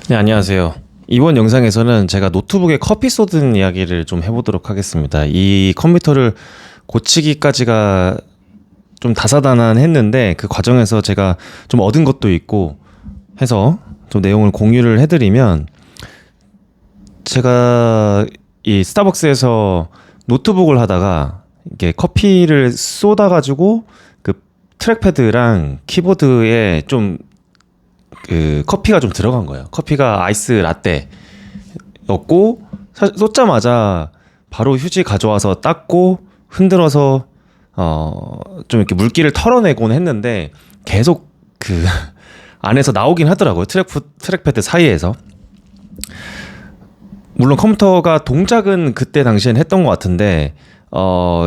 네, 안녕하세요. 이번 영상에서는 제가 노트북에 커피 쏟은 이야기를 좀 해보도록 하겠습니다. 이 컴퓨터를 고치기까지가 좀 다사다난했는데 그 과정에서 제가 좀 얻은 것도 있고 해서 좀 내용을 공유를 해드리면, 제가 이 스타벅스에서 노트북을 하다가 이게 커피를 쏟아가지고 그 트랙패드랑 키보드에 좀 그 커피가 좀 들어간 거예요. 커피가 아이스 라떼였고, 쏟자마자 바로 휴지 가져와서 닦고 흔들어서 좀 이렇게 물기를 털어내곤 했는데 계속 그 안에서 나오긴 하더라고요. 트랙패드 사이에서. 물론 컴퓨터가 동작은 그때 당시엔 했던 것 같은데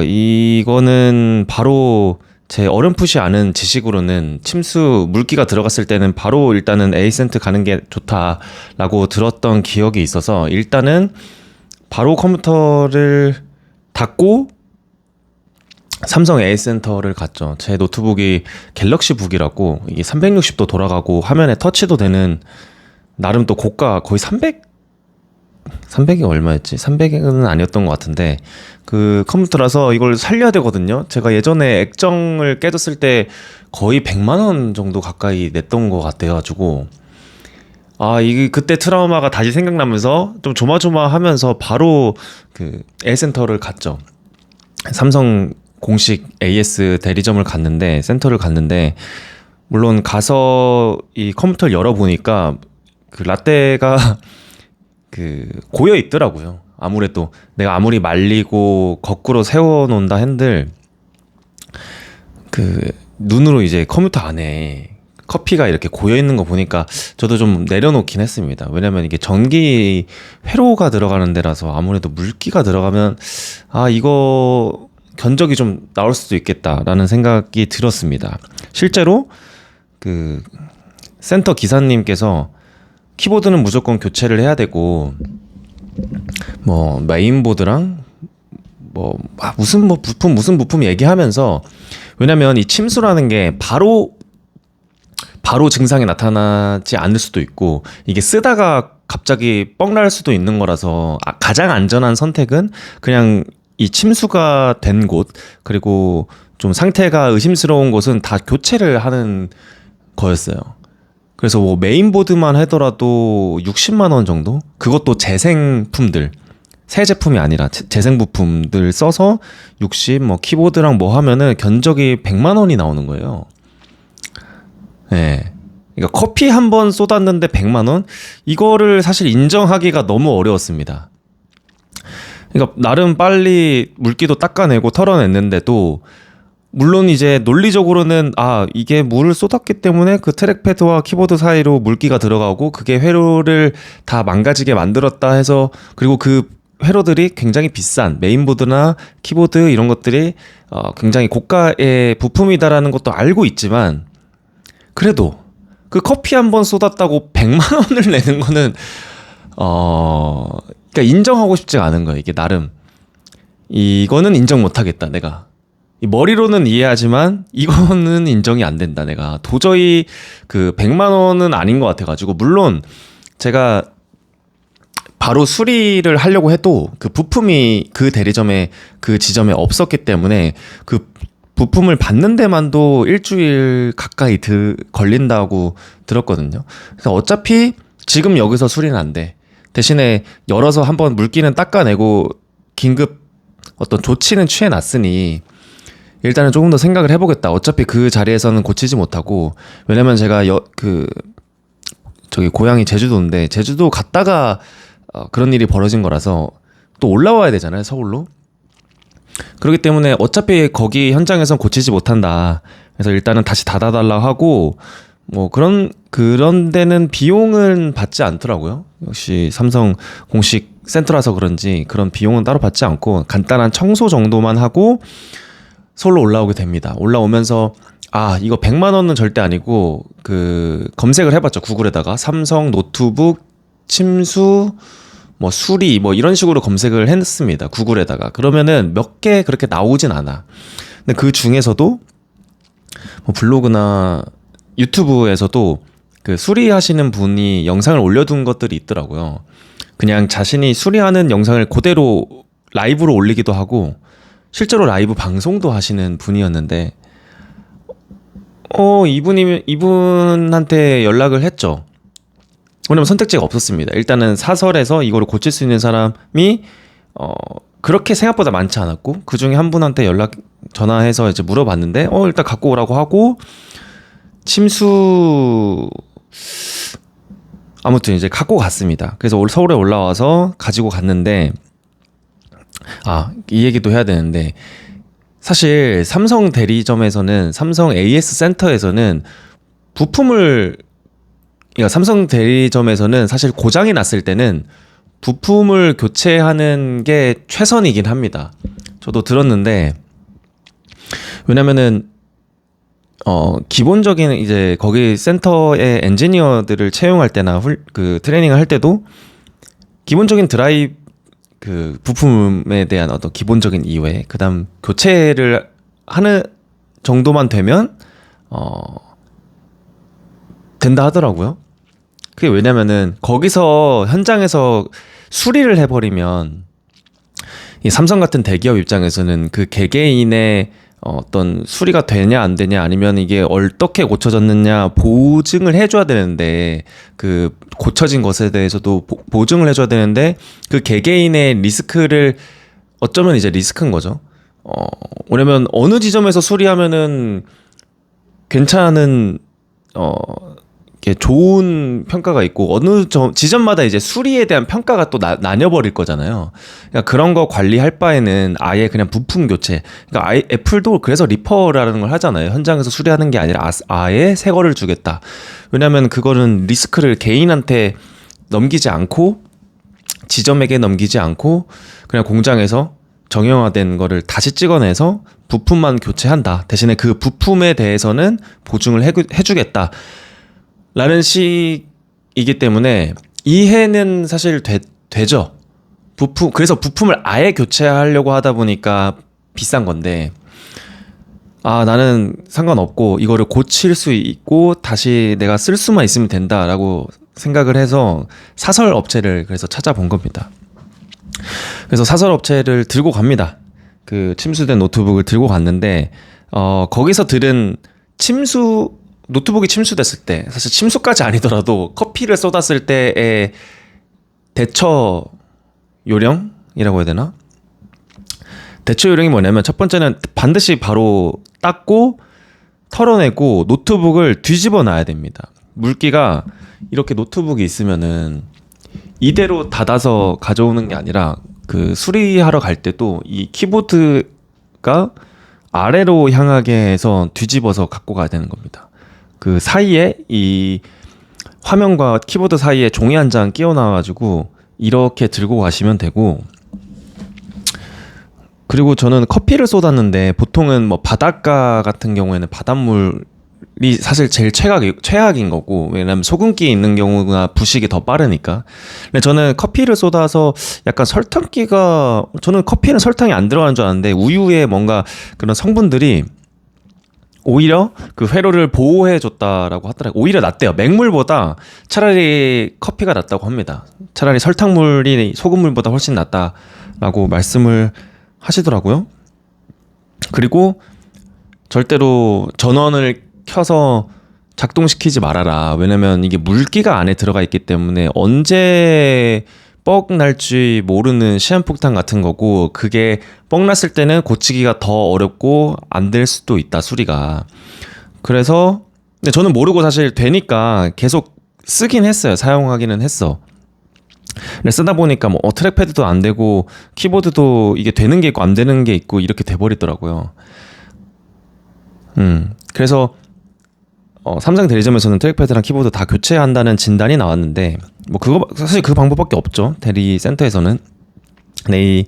이거는 바로 제 어렴풋이 아는 지식으로는 침수 물기가 들어갔을 때는 바로 일단은 에이센트 가는 게 좋다라고 들었던 기억이 있어서, 일단은 바로 컴퓨터를 닫고 삼성 에이센터를 갔죠. 제 노트북이 갤럭시 북이라고 이게 360도 돌아가고 화면에 터치도 되는, 나름 또 고가, 거의 300이 얼마였지? 300은 아니었던 것 같은데 그 컴퓨터라서 이걸 살려야 되거든요. 제가 예전에 액정을 깨졌을 때 거의 100만 원 정도 가까이 냈던 것 같아가지고, 이게 그때 트라우마가 다시 생각나면서 좀 조마조마하면서 바로 그 A센터를 갔죠. 삼성 공식 AS 대리점을 갔는데, 센터를 갔는데, 물론 가서 이 컴퓨터를 열어보니까 그 라떼가 그 고여 있더라고요. 아무래도 내가 아무리 말리고 거꾸로 세워 놓는다 한들 그 눈으로 이제 컴퓨터 안에 커피가 이렇게 고여 있는 거 보니까 저도 좀 내려놓긴 했습니다. 왜냐면 이게 전기 회로가 들어가는 데라서 아무래도 물기가 들어가면 이거 견적이 좀 나올 수도 있겠다라는 생각이 들었습니다. 실제로 그 센터 기사님께서 키보드는 무조건 교체를 해야 되고, 뭐 메인보드랑 무슨 부품 얘기하면서, 왜냐면 이 침수라는 게 바로 증상이 나타나지 않을 수도 있고, 이게 쓰다가 갑자기 뻥 날 수도 있는 거라서 가장 안전한 선택은 그냥 이 침수가 된 곳, 그리고 좀 상태가 의심스러운 곳은 다 교체를 하는 거였어요. 그래서 뭐 메인보드만 하더라도 60만 원 정도? 그것도 재생품들, 새 제품이 아니라 재생 부품들 써서 60, 뭐 키보드랑 뭐 하면은 견적이 100만 원이 나오는 거예요. 네. 그러니까 커피 한 번 쏟았는데 100만 원? 이거를 사실 인정하기가 너무 어려웠습니다. 그러니까 나름 빨리 물기도 닦아내고 털어냈는데도, 물론 이제 논리적으로는 이게 물을 쏟았기 때문에 그 트랙패드와 키보드 사이로 물기가 들어가고 그게 회로를 다 망가지게 만들었다 해서, 그리고 그 회로들이 굉장히 비싼 메인보드나 키보드 이런 것들이 굉장히 고가의 부품이다라는 것도 알고 있지만, 그래도 그 커피 한 번 쏟았다고 100만 원을 내는 거는 그러니까 인정하고 싶지가 않은 거예요. 이게 나름 이거는 인정 못하겠다 내가. 머리로는 이해하지만 이거는 인정이 안 된다. 내가 도저히 그 100만 원은 아닌 것 같아가지고, 물론 제가 바로 수리를 하려고 해도 그 부품이 그 대리점에 그 지점에 없었기 때문에 그 부품을 받는 데만도 일주일 가까이 걸린다고 들었거든요. 그래서 어차피 지금 여기서 수리는 안 돼. 대신에 열어서 한번 물기는 닦아내고 긴급 어떤 조치는 취해놨으니 일단은 조금 더 생각을 해보겠다. 어차피 그 자리에서는 고치지 못하고, 왜냐면 제가 저기 고향이 제주도인데 제주도 갔다가 그런 일이 벌어진 거라서 또 올라와야 되잖아요, 서울로. 그렇기 때문에 어차피 거기 현장에선 고치지 못한다. 그래서 일단은 다시 닫아달라 하고, 뭐 그런 데는 비용은 받지 않더라고요. 역시 삼성 공식 센터라서 그런지 그런 비용은 따로 받지 않고 간단한 청소 정도만 하고 서울로 올라오게 됩니다. 올라오면서 이거 100만 원은 절대 아니고, 그 검색을 해봤죠. 구글에다가 삼성 노트북 침수 뭐 수리 뭐 이런 식으로 검색을 했습니다. 구글에다가. 그러면은 몇 개 그렇게 나오진 않아. 근데 그 중에서도 뭐 블로그나 유튜브에서도 그 수리하시는 분이 영상을 올려둔 것들이 있더라고요. 그냥 자신이 수리하는 영상을 그대로 라이브로 올리기도 하고 실제로 라이브 방송도 하시는 분이었는데 이분한테 연락을 했죠. 왜냐면 선택지가 없었습니다. 일단은 사설에서 이거를 고칠 수 있는 사람이 그렇게 생각보다 많지 않았고 그 중에 한 분한테 전화해서 이제 물어봤는데 일단 갖고 오라고 하고 침수 아무튼 이제 갖고 갔습니다. 그래서 서울에 올라와서 가지고 갔는데 이 얘기도 해야 되는데 사실 삼성 대리점에서는 삼성 AS 센터에서는 그러니까 삼성 대리점에서는 사실 고장이 났을 때는 부품을 교체하는 게 최선이긴 합니다. 저도 들었는데 왜냐면은 기본적인 이제 거기 센터의 엔지니어들을 채용할 때나 그 트레이닝을 할 때도 기본적인 드라이브 그 부품에 대한 어떤 기본적인 이외 그다음 교체를 하는 정도만 되면 된다 하더라고요. 그게 왜냐면은 거기서 현장에서 수리를 해버리면 이 삼성 같은 대기업 입장에서는 그 개개인의 어떤 수리가 되냐 안 되냐 아니면 이게 어떻게 고쳐졌느냐 보증을 해줘야 되는데 그 고쳐진 것에 대해서도 보증을 해줘야 되는데 그 개개인의 리스크를 어쩌면 이제 리스크인 거죠. 왜냐면 어느 지점에서 수리하면은 괜찮은 이게 좋은 평가가 있고 어느 지점마다 이제 수리에 대한 평가가 또 나뉘어버릴 거잖아요. 그러니까 그런 거 관리할 바에는 아예 그냥 부품 교체. 그러니까 아예 애플도 그래서 리퍼라는 걸 하잖아요. 현장에서 수리하는 게 아니라 아예 새 거를 주겠다. 왜냐하면 그거는 리스크를 개인한테 넘기지 않고 지점에게 넘기지 않고 그냥 공장에서 정형화된 거를 다시 찍어내서 부품만 교체한다. 대신에 그 부품에 대해서는 보증을 해주겠다. 라는 식이기 때문에 이해는 사실 되죠. 그래서 부품을 아예 교체하려고 하다 보니까 비싼 건데, 나는 상관없고 이거를 고칠 수 있고 다시 내가 쓸 수만 있으면 된다라고 생각을 해서 사설 업체를 그래서 찾아본 겁니다. 그래서 사설 업체를 들고 갑니다. 그 침수된 노트북을 들고 갔는데, 거기서 들은 노트북이 침수됐을 때, 사실 침수까지 아니더라도 커피를 쏟았을 때의 대처 요령이라고 해야 되나? 대처 요령이 뭐냐면 첫 번째는 반드시 바로 닦고 털어내고 노트북을 뒤집어 놔야 됩니다. 물기가 이렇게 노트북이 있으면은 이대로 닫아서 가져오는 게 아니라 그 수리하러 갈 때도 이 키보드가 아래로 향하게 해서 뒤집어서 갖고 가야 되는 겁니다. 그 사이에 이 화면과 키보드 사이에 종이 한 장 끼워 놔가지고 이렇게 들고 가시면 되고, 그리고 저는 커피를 쏟았는데 보통은 뭐 바닷가 같은 경우에는 바닷물이 사실 제일 최악인 거고, 왜냐면 소금기 있는 경우가 부식이 더 빠르니까. 근데 저는 커피를 쏟아서 약간 저는 커피는 설탕이 안 들어가는 줄 알았는데 우유에 뭔가 그런 성분들이 오히려 그 회로를 보호해 줬다라고 하더라고요. 오히려 낫대요. 맹물보다 차라리 커피가 낫다고 합니다. 차라리 설탕물이 소금물보다 훨씬 낫다라고 말씀을 하시더라고요. 그리고 절대로 전원을 켜서 작동시키지 말아라. 왜냐면 이게 물기가 안에 들어가 있기 때문에 언제 뻑 날지 모르는 시한폭탄 같은 거고, 그게 뻑 났을 때는 고치기가 더 어렵고 안 될 수도 있다, 수리가. 그래서 근데 저는 모르고 사실 되니까 계속 쓰긴 했어요. 사용하기는 했어. 근데 쓰다 보니까 뭐 트랙패드도 안 되고 키보드도 이게 되는 게 있고 안 되는 게 있고 이렇게 돼버리더라고요. 그래서 삼성 대리점에서는 트랙패드랑 키보드 다 교체한다는 진단이 나왔는데, 뭐 사실 그 방법밖에 없죠. 대리 센터에서는. 근데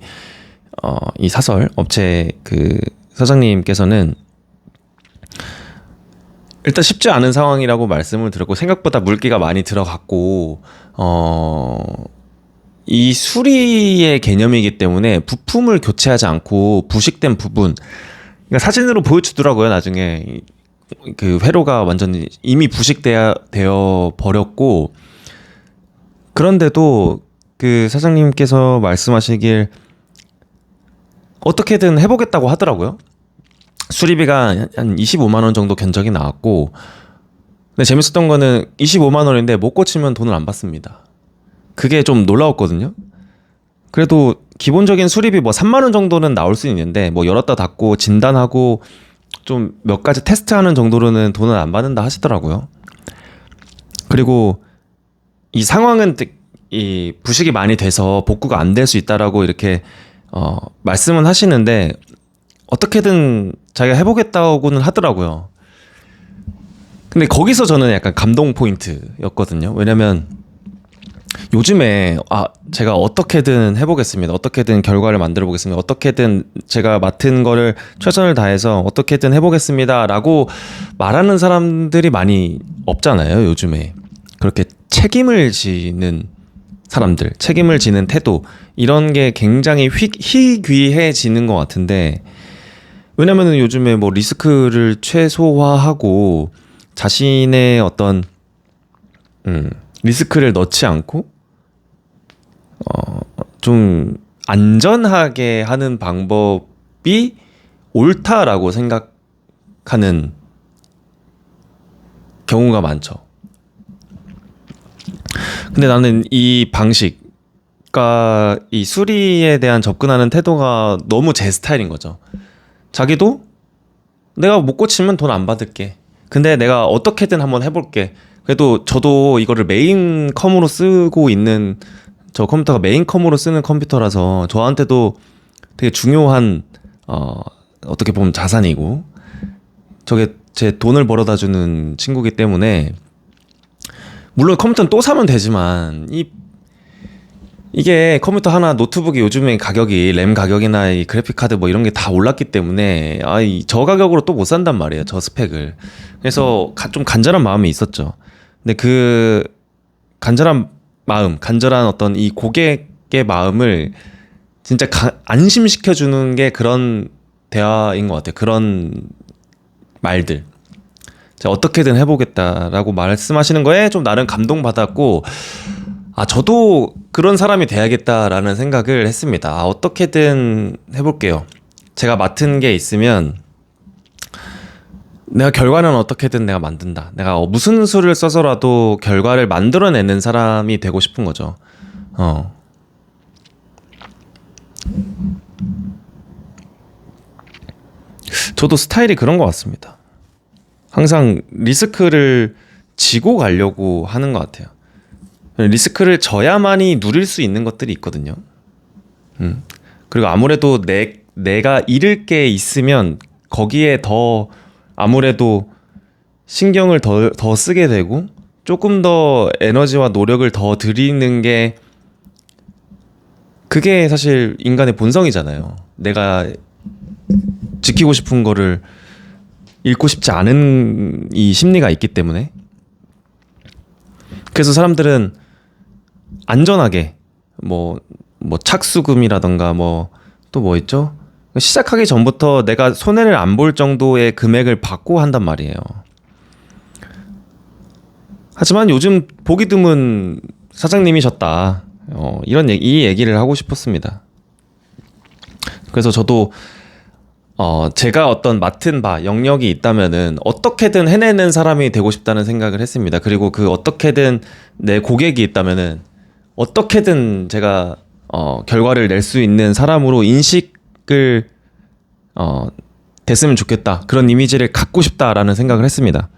이 사설 업체 그 사장님께서는 일단 쉽지 않은 상황이라고 말씀을 드렸고, 생각보다 물기가 많이 들어갔고, 이 수리의 개념이기 때문에 부품을 교체하지 않고 부식된 부분, 그러니까 사진으로 보여주더라고요. 나중에 그 회로가 완전히 이미 부식되어 버렸고, 그런데도 그 사장님께서 말씀하시길 어떻게든 해보겠다고 하더라고요. 수리비가 한 25만 원 정도 견적이 나왔고, 근데 재밌었던 거는 25만 원인데 못 고치면 돈을 안 받습니다. 그게 좀 놀라웠거든요. 그래도 기본적인 수리비 뭐 3만 원 정도는 나올 수 있는데, 뭐 열었다 닫고 진단하고 좀 몇 가지 테스트하는 정도로는 돈을 안 받는다 하시더라고요. 그리고 이 상황은 이 부식이 많이 돼서 복구가 안 될 수 있다라고 이렇게 말씀은 하시는데, 어떻게든 자기가 해보겠다고는 하더라고요. 근데 거기서 저는 약간 감동 포인트였거든요. 왜냐면 요즘에 제가 어떻게든 해보겠습니다. 어떻게든 결과를 만들어 보겠습니다. 어떻게든 제가 맡은 거를 최선을 다해서 어떻게든 해보겠습니다 라고 말하는 사람들이 많이 없잖아요, 요즘에. 그렇게 책임을 지는 사람들, 책임을 지는 태도, 이런 게 굉장히 희귀해지는 것 같은데, 왜냐면은 요즘에 뭐 리스크를 최소화하고 자신의 어떤 리스크를 넣지 않고 좀 안전하게 하는 방법이 옳다라고 생각하는 경우가 많죠. 근데 나는 이 방식과 이 수리에 대한 접근하는 태도가 너무 제 스타일인 거죠. 자기도 내가 못 고치면 돈 안 받을게. 근데 내가 어떻게든 한번 해볼게. 그래도 저도 이거를 메인 컴으로 쓰고 있는, 저 컴퓨터가 메인 컴으로 쓰는 컴퓨터라서 저한테도 되게 중요한 어떻게 보면 자산이고, 저게 제 돈을 벌어다 주는 친구기 때문에, 물론 컴퓨터는 또 사면 되지만 이게 컴퓨터 하나, 노트북이 요즘에 가격이 램 가격이나 이 그래픽 카드 뭐 이런 게 다 올랐기 때문에 저 가격으로 또 못 산단 말이에요, 저 스펙을. 그래서 좀 간절한 마음이 있었죠. 근데 그 간절한 마음, 간절한 어떤 이 고객의 마음을 진짜 안심시켜주는 게 그런 대화인 것 같아요. 그런 말들. 제가 어떻게든 해보겠다라고 말씀하시는 거에 좀 나름 감동받았고, 저도 그런 사람이 돼야겠다라는 생각을 했습니다. 어떻게든 해볼게요. 제가 맡은 게 있으면 내가 결과는 어떻게든 내가 만든다. 내가 무슨 수를 써서라도 결과를 만들어내는 사람이 되고 싶은 거죠. 저도 스타일이 그런 것 같습니다. 항상 리스크를 지고 가려고 하는 것 같아요. 리스크를 져야만이 누릴 수 있는 것들이 있거든요. 그리고 아무래도 내가 잃을 게 있으면 거기에 더 아무래도 신경을 더 쓰게 되고, 조금 더 에너지와 노력을 더 들이는 게, 그게 사실 인간의 본성이잖아요. 내가 지키고 싶은 거를 잃고 싶지 않은 이 심리가 있기 때문에. 그래서 사람들은 안전하게 뭐 착수금이라던가 또 뭐 있죠? 시작하기 전부터 내가 손해를 안 볼 정도의 금액을 받고 한단 말이에요. 하지만 요즘 보기 드문 사장님이셨다. 이 얘기를 하고 싶었습니다. 그래서 저도 제가 어떤 맡은 바, 영역이 있다면은 어떻게든 해내는 사람이 되고 싶다는 생각을 했습니다. 그리고 그 어떻게든 내 고객이 있다면은 어떻게든 제가 결과를 낼 수 있는 사람으로 인식을 됐으면 좋겠다. 그런 이미지를 갖고 싶다라는 생각을 했습니다.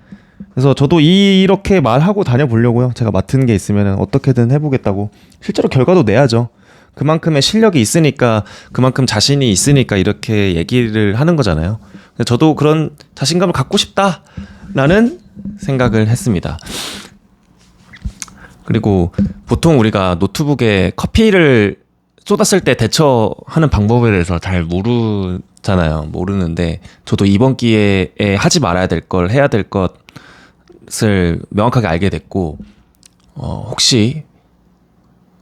그래서 저도 이렇게 말하고 다녀보려고요. 제가 맡은 게 있으면 어떻게든 해보겠다고. 실제로 결과도 내야죠. 그만큼의 실력이 있으니까, 그만큼 자신이 있으니까 이렇게 얘기를 하는 거잖아요. 저도 그런 자신감을 갖고 싶다라는 생각을 했습니다. 그리고 보통 우리가 노트북에 커피를 쏟았을 때 대처하는 방법에 대해서 잘 모르잖아요. 모르는데 저도 이번 기회에 하지 말아야 될 걸, 해야 될 것을 명확하게 알게 됐고, 혹시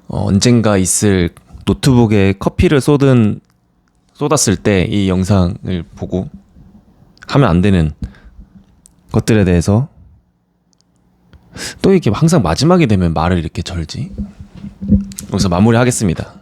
언젠가 있을 노트북에 커피를 쏟았을 때 이 영상을 보고 하면 안 되는 것들에 대해서 또 이렇게 항상 마지막이 되면 말을 이렇게 절지. 여기서 마무리하겠습니다.